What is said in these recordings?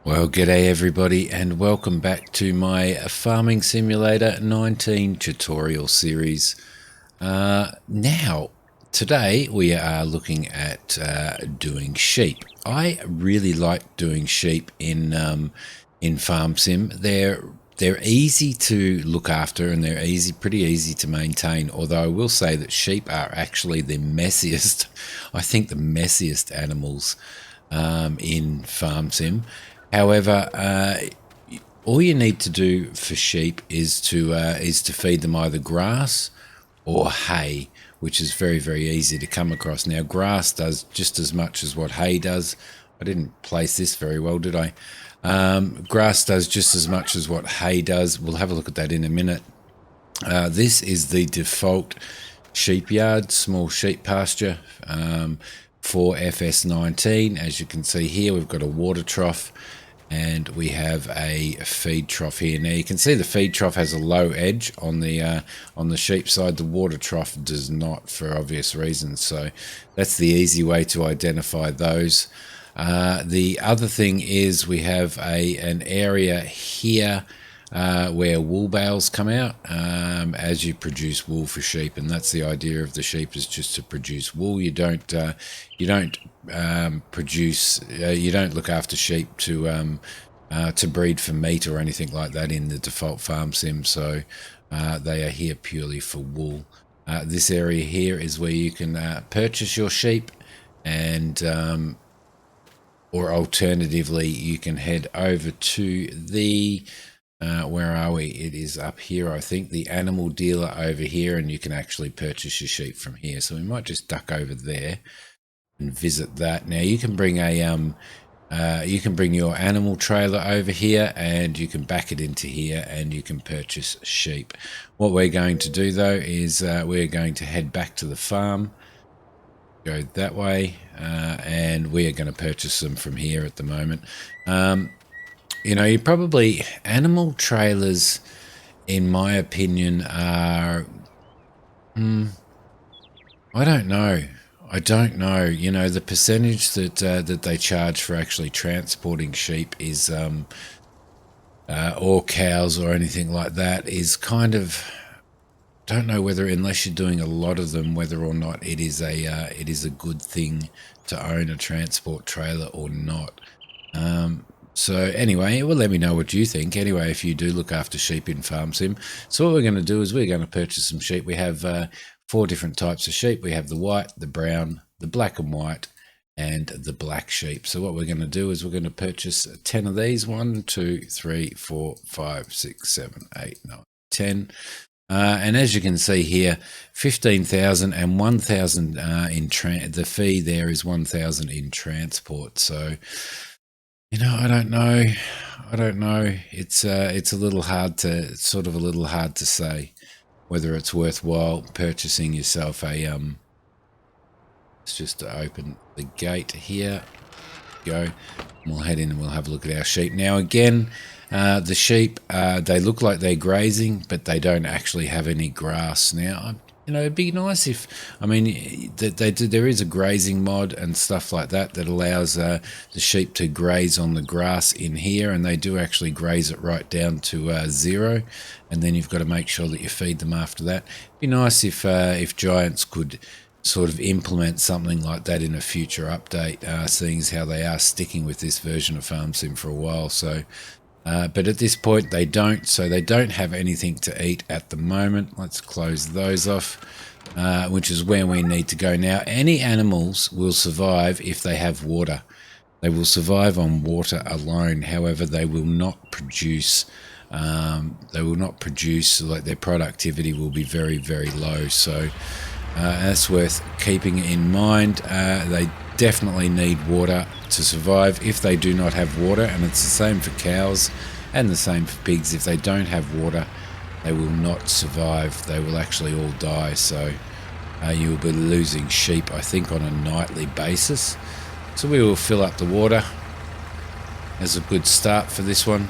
Well, g'day everybody, and welcome back to my Farming Simulator 19 tutorial series. Today we are looking at doing sheep. I really like doing sheep in Farm Sim. They're easy to look after and they're pretty easy to maintain. Although I will say that sheep are actually the messiest, I think the messiest animals in Farm Sim. However, all you need to do for sheep is to feed them either grass or hay, which is very easy to come across. Now, grass does just as much as what hay does. I didn't place this very well, did I? Grass does just as much as what hay does. We'll have a look at that in a minute. This is the default sheep yard, small sheep pasture for FS19. As you can see here, we've got a water trough and we have a feed trough here. Now you can see the feed trough has a low edge on the sheep side. The water trough does not, for obvious reasons. So that's the easy way to identify those. The other thing is we have an area here where wool bales come out as you produce wool for sheep, and that's the idea of the sheep, is just to produce wool. You don't look after sheep to breed for meat or anything like that in the default farm sim. So they are here purely for wool. This area here is where you can purchase your sheep, and or alternatively you can head over to the where are we? It is up here, I think, the animal dealer over here, and you can actually purchase your sheep from here. So we might just duck over there and visit that. Now you can bring your animal trailer over here, and you can back it into here, and you can purchase sheep. What we're going to do though is we're going to head back to the farm, go that way, and we are going to purchase them from here at the moment. You know, animal trailers, in my opinion, are, I don't know. You know, the percentage that they charge for actually transporting sheep is, or cows or anything like that, is kind of, don't know whether, unless you're doing a lot of them, whether or not it is a good thing to own a transport trailer or not. So anyway, well, let me know what you think. Anyway, if you do look after sheep in Farm Sim. So what we're going to do is we're going to purchase some sheep. We have 4 different types of sheep. We have the white, the brown, the black and white, and the black sheep. So what we're going to do is we're going to purchase 10 of these. 1, 2, 3, 4, 5, 6, 7, 8, 9, 10. And as you can see here, 15,000 and 1,000 in the fee there is 1,000 in transport. So, you know, I don't know. It's a little hard to say whether it's worthwhile purchasing yourself a let's just open the gate here. Go. We'll head in and we'll have a look at our sheep. Now again, the sheep, they look like they're grazing, but they don't actually have any grass. Now, you know, it'd be nice if, I mean, there is a grazing mod and stuff like that that allows the sheep to graze on the grass in here, and they do actually graze it right down to 0, and then you've got to make sure that you feed them after that. It'd be nice if Giants could sort of implement something like that in a future update, seeing as how they are sticking with this version of Farm Sim for a while. So but at this point they don't, so they don't have anything to eat at the moment. Let's close those off, which is where we need to go now. Any animals will survive if they have water. They will survive on water alone. However, they will not produce like, their productivity will be very low. So that's worth keeping in mind. They definitely need water to survive. If they do not have water, and it's the same for cows and the same for pigs, if they don't have water, they will not survive. They will actually all die. So you will be losing sheep, I think, on a nightly basis. So we will fill up the water as a good start for this one.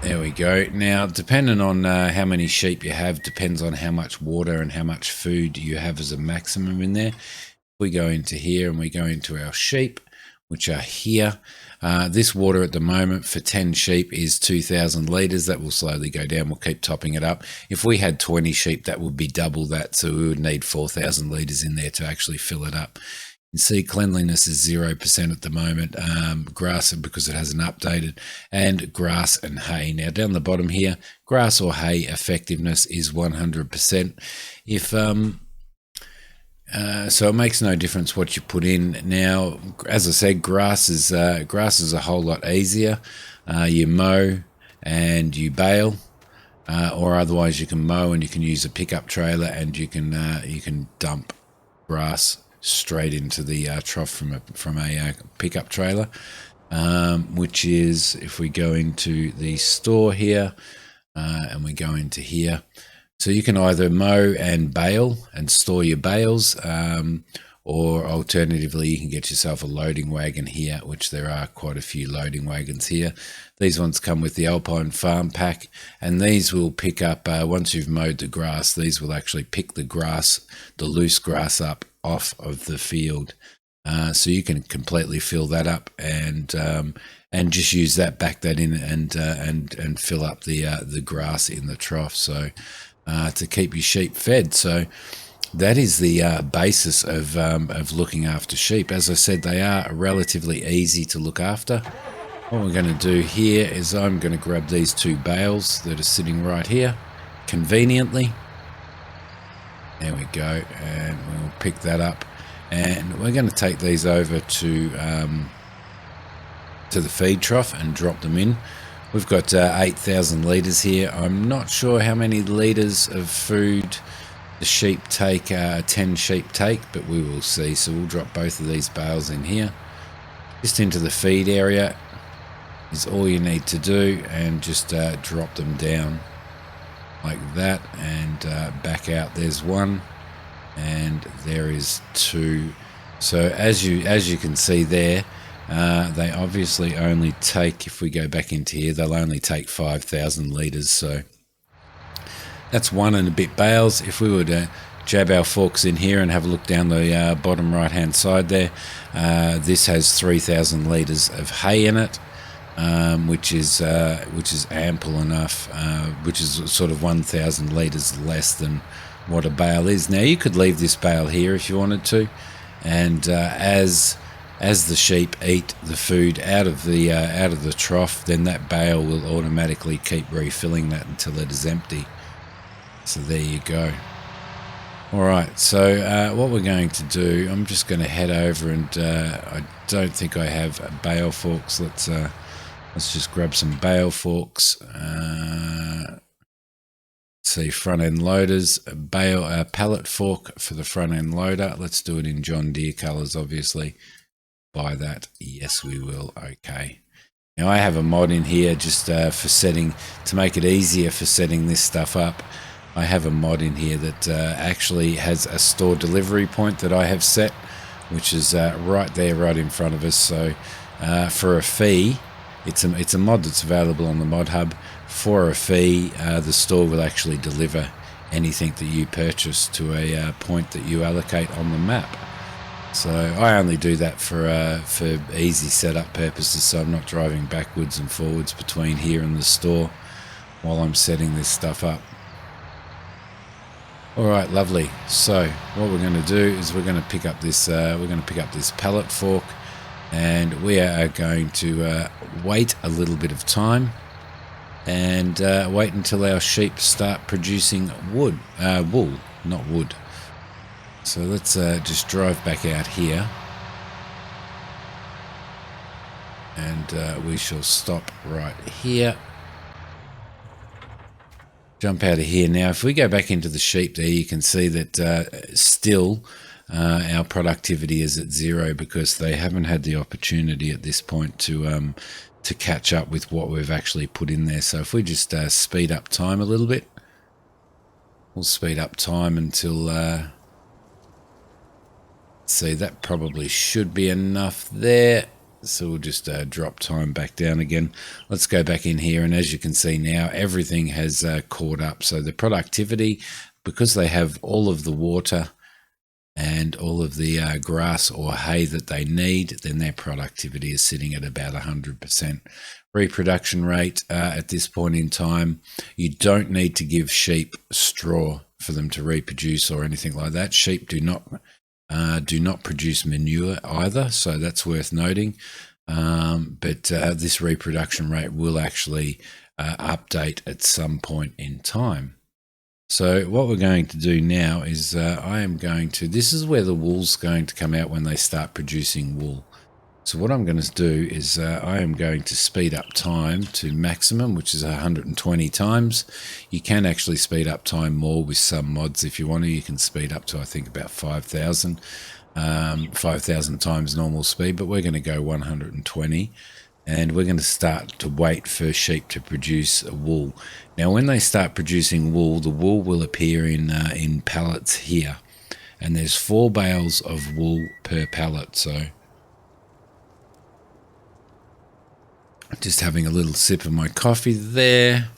There we go. Now, depending on how many sheep you have, depends on how much water and how much food you have as a maximum in there. We go into here and we go into our sheep. which are here. This water at the moment for 10 sheep is 2,000 litres. That will slowly go down. We'll keep topping it up. If we had 20 sheep, that would be double that. So we would need 4,000 litres in there to actually fill it up. You can see cleanliness is 0% at the moment. Grass, because it hasn't updated, and grass and hay. Now down the bottom here, grass or hay effectiveness is 100%. So it makes no difference what you put in. Now, as I said, grass is a whole lot easier. You mow and you bale, or otherwise you can mow and you can use a pickup trailer and you can dump grass straight into the trough from a pickup trailer, which is, if we go into the store here and we go into here. So you can either mow and bale and store your bales, or alternatively you can get yourself a loading wagon here, which there are quite a few loading wagons here. These ones come with the Alpine Farm Pack, and these will pick up, once you've mowed the grass, these will actually pick the grass, the loose grass up off of the field. So you can completely fill that up and just use that, back that in and fill up the grass in the trough. So to keep your sheep fed. So that is the basis of looking after sheep. As I said, they are relatively easy to look after. What we're going to do here is I'm going to grab these two bales that are sitting right here conveniently. There we go, and we'll pick that up, and we're going to take these over to the feed trough and drop them in. We've got 8,000 litres here. I'm not sure how many litres of food the sheep take, 10 sheep take, but we will see. So we'll drop both of these bales in here. Just into the feed area is all you need to do, and just drop them down like that, and back out. There's one, and there is two. So as you can see there, they obviously only take, if we go back into here, they'll only take 5,000 litres. So that's 1 and a bit bales. If we were to jab our forks in here and have a look down the bottom right hand side there, this has 3,000 litres of hay in it, which is ample enough, which is sort of 1,000 litres less than what a bale is. Now you could leave this bale here if you wanted to, and as the sheep eat the food out of the trough, then that bale will automatically keep refilling that until it is empty. So there you go. Alright, so what we're going to do, I'm just going to head over, and I don't think I have bale forks. Let's just grab some bale forks. See, front end loaders, a pallet fork for the front end loader. Let's do it in John Deere colours, obviously. Buy that. Yes, we will. Okay. Now I have a mod in here just for setting, to make it easier for setting this stuff up. I have a mod in here that actually has a store delivery point that I have set, which is right there, right in front of us. So for a fee, it's a mod that's available on the Mod Hub. For a fee, the store will actually deliver anything that you purchase to a point that you allocate on the map. So I only do that for easy setup purposes, so I'm not driving backwards and forwards between here and the store while I'm setting this stuff up. All right, lovely. So what we're going to do is we're going to pick up this pallet fork, and we are going to wait a little bit of time and wait until our sheep start producing wool, not wood. So let's just drive back out here, and we shall stop right here. Jump out of here. Now, if we go back into the sheep there, you can see that still our productivity is at 0 because they haven't had the opportunity at this point to catch up with what we've actually put in there. So if we just speed up time a little bit, we'll speed up time until... see, that probably should be enough there. So we'll just drop time back down again. Let's go back in here, and as you can see now, everything has caught up. So the productivity, because they have all of the water and all of the grass or hay that they need, then their productivity is sitting at about 100%. Reproduction rate at this point in time, you don't need to give sheep straw for them to reproduce or anything like that. Sheep do not produce manure either, so that's worth noting. But this reproduction rate will actually update at some point in time. So what we're going to do now is this is where the wool's going to come out when they start producing wool. So what I'm going to do is I am going to speed up time to maximum, which is 120 times. You can actually speed up time more with some mods if you want to. You can speed up to, I think, about 5,000 times normal speed, but we're going to go 120. And we're going to start to wait for sheep to produce wool. Now, when they start producing wool, the wool will appear in pallets here. And there's 4 bales of wool per pallet, so just having a little sip of my coffee there.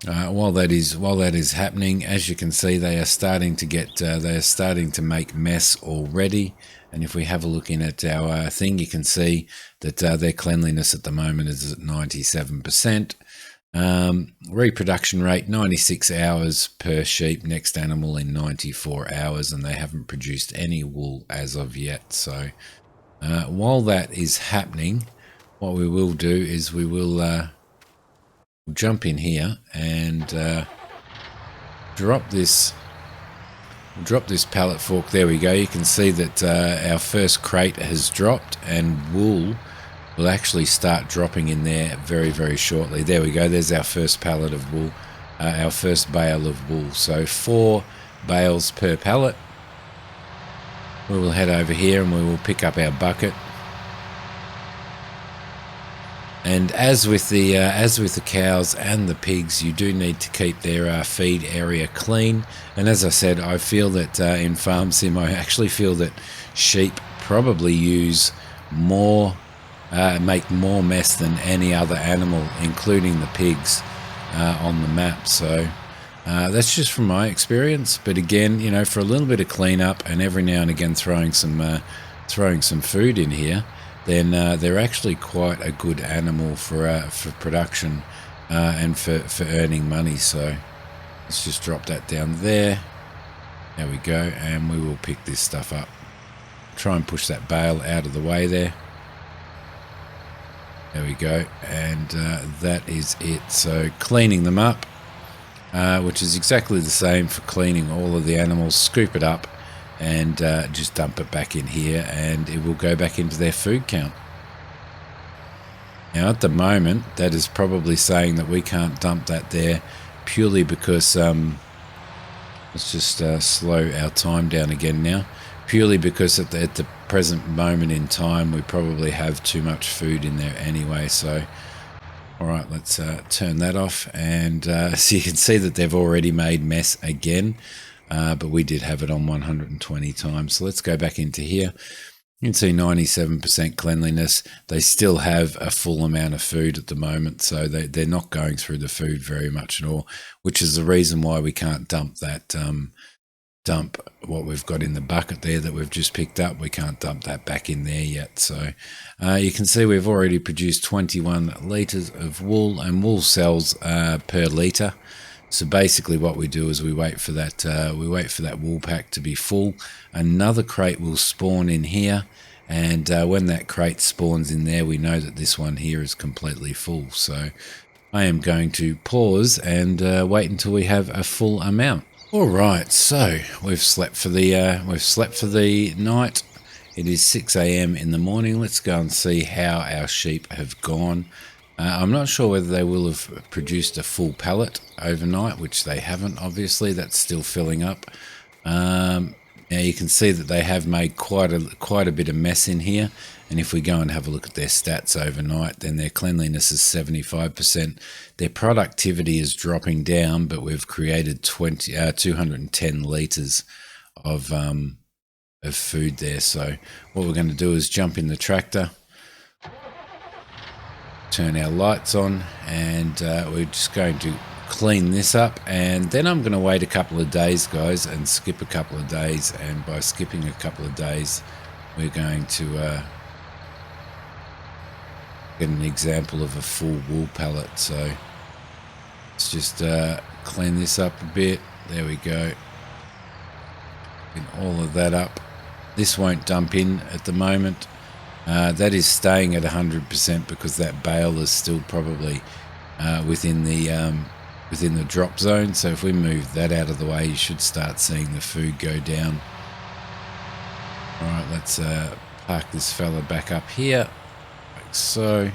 While that is happening, as you can see, they are starting to make mess already. And if we have a look in at our thing, you can see that their cleanliness at the moment is at 97%. Reproduction rate 96 hours per sheep. Next animal in 94 hours, and they haven't produced any wool as of yet. So while that is happening, what we will do is we will jump in here and drop this pallet fork. There we go. You can see that our first crate has dropped, and wool will actually start dropping in there very, very shortly. There we go. There's our first pallet of wool, our first bale of wool. So 4 bales per pallet. We will head over here and we will pick up our bucket. And as with the cows and the pigs, you do need to keep their feed area clean. And as I said, I feel that in Farm Sim, I actually feel that sheep probably use more, make more mess than any other animal, including the pigs on the map. So that's just from my experience. But again, you know, for a little bit of cleanup and every now and again throwing some food in here, then they're actually quite a good animal for production and for earning money. So let's just drop that down there. There we go, and we will pick this stuff up. Try and push that bale out of the way there. There we go, and that is it. So cleaning them up, which is exactly the same for cleaning all of the animals. Scoop it up and just dump it back in here, and it will go back into their food count. Now at the moment, that is probably saying that we can't dump that there purely because let's just slow our time down again now, purely because at the present moment in time we probably have too much food in there anyway. So alright, let's turn that off, and so you can see that they've already made mess again. But we did have it on 120 times. So let's go back into here. You can see 97% cleanliness. They still have a full amount of food at the moment, so they're not going through the food very much at all, which is the reason why we can't dump that, dump what we've got in the bucket there that we've just picked up. We can't dump that back in there yet. So you can see we've already produced 21 litres of wool, and wool sells per litre. So basically what we do is we wait for that wool pack to be full. Another crate will spawn in here, and when that crate spawns in there, we know that this one here is completely full. So I am going to pause and wait until we have a full amount. All right, so we've slept for the night. It is 6 a.m. in the morning. Let's go and see how our sheep have gone. I'm not sure whether they will have produced a full pallet overnight, which they haven't, obviously. That's still filling up. Now you can see that they have made quite a bit of mess in here. And if we go and have a look at their stats overnight, then their cleanliness is 75%. Their productivity is dropping down, but we've created 210 litres of food there. So what we're going to do is jump in the tractor, turn our lights on, and we're just going to clean this up, and then I'm going to wait a couple of days, guys, and skip a couple of days. And by skipping a couple of days, we're going to get an example of a full wool pallet. So let's just clean this up a bit. There we go. Clean all of that up. This won't dump in at the moment. That is staying at 100% because that bale is still probably within the drop zone. So if we move that out of the way, you should start seeing the food go down. All right, let's park this fella back up here, like so,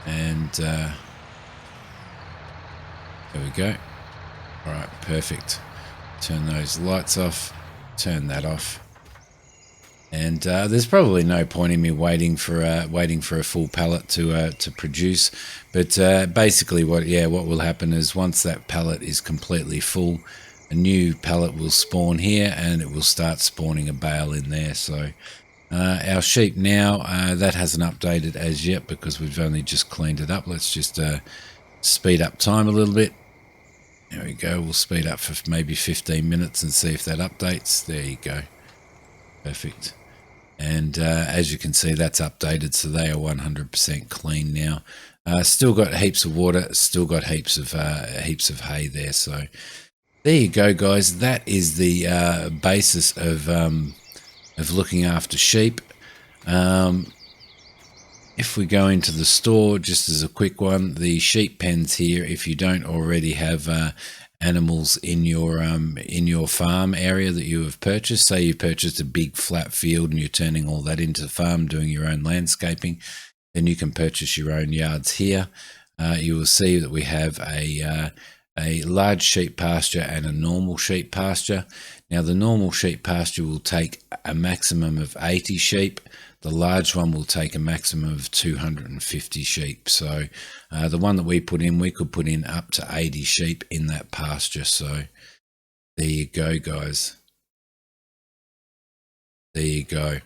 and there we go. All right, perfect. Turn those lights off, turn that off. And there's probably no point in me waiting for a full pallet to produce, but basically what will happen is once that pallet is completely full, a new pallet will spawn here and it will start spawning a bale in there. So our sheep now, that hasn't updated as yet because we've only just cleaned it up. Let's just speed up time a little bit. There we go. We'll speed up for maybe 15 minutes and see if that updates. There you go. Perfect. And as you can see, that's updated, so they are 100% clean now. Still got heaps of water, still got heaps of hay there. So there you go, guys. That is the basis of looking after sheep. If we go into the store, just as a quick one, the sheep pens here, if you don't already have animals in your farm area that you have purchased, say you purchased a big flat field and you're turning all that into farm, doing your own landscaping, then you can purchase your own yards here. You will see that we have a large sheep pasture and a normal sheep pasture. Now the normal sheep pasture will take a maximum of 80 sheep. The large one will take a maximum of 250 sheep. So the one that we could put in up to 80 sheep in that pasture. So there you go, guys. There you go.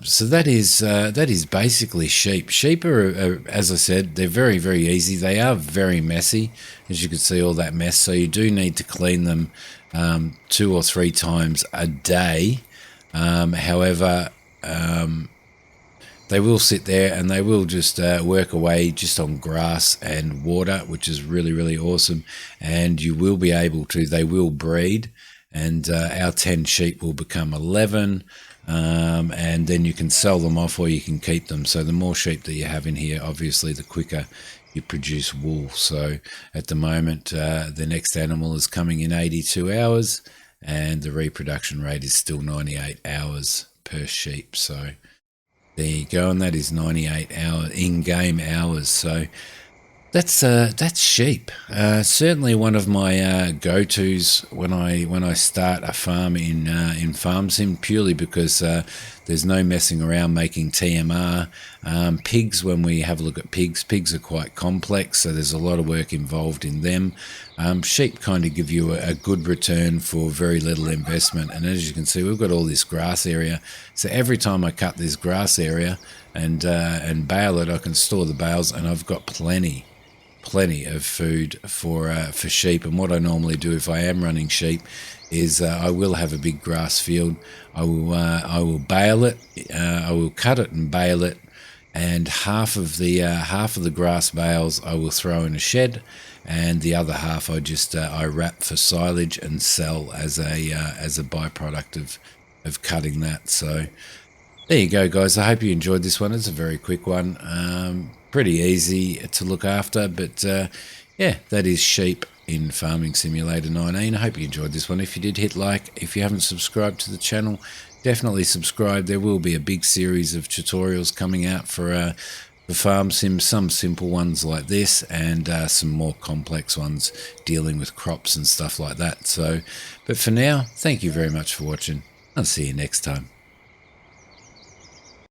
So that is basically sheep. Sheep are, as I said, they're very, very easy. They are very messy, as you can see, all that mess. So you do need to clean them 2 or 3 times a day. However, they will sit there and they will just work away just on grass and water, which is really, really awesome. And you will be able to, they will breed, and our 10 sheep will become 11, and then you can sell them off or you can keep them. So the more sheep that you have in here, obviously the quicker you produce wool. So at the moment, the next animal is coming in 82 hours and the reproduction rate is still 98 hours per sheep. So there you go, and that is 98 in-game hours. So that's sheep. Certainly one of my go-tos when I start a farm in Farm Sim, purely because there's no messing around making TMR. Pigs, when we have a look at pigs are quite complex, so there's a lot of work involved in them. Sheep kind of give you a good return for very little investment, and as you can see, we've got all this grass area. So every time I cut this grass area and bale it, I can store the bales, and I've got plenty of food for sheep. And what I normally do if I am running sheep is I will have a big grass field. I will bale it. I will cut it and bale it, and half of the grass bales I will throw in a shed, and the other half I wrap for silage and sell as a byproduct of cutting that. So there you go, guys. I hope you enjoyed this one. It's a very quick one. Pretty easy to look after, but yeah, that is sheep in Farming Simulator 19. I hope you enjoyed this one. If you did, hit like. If you haven't subscribed to the channel, definitely subscribe. There will be a big series of tutorials coming out for Farm Sim, some simple ones like this, and some more complex ones dealing with crops and stuff like that. So, but for now, thank you very much for watching. I'll see you next time.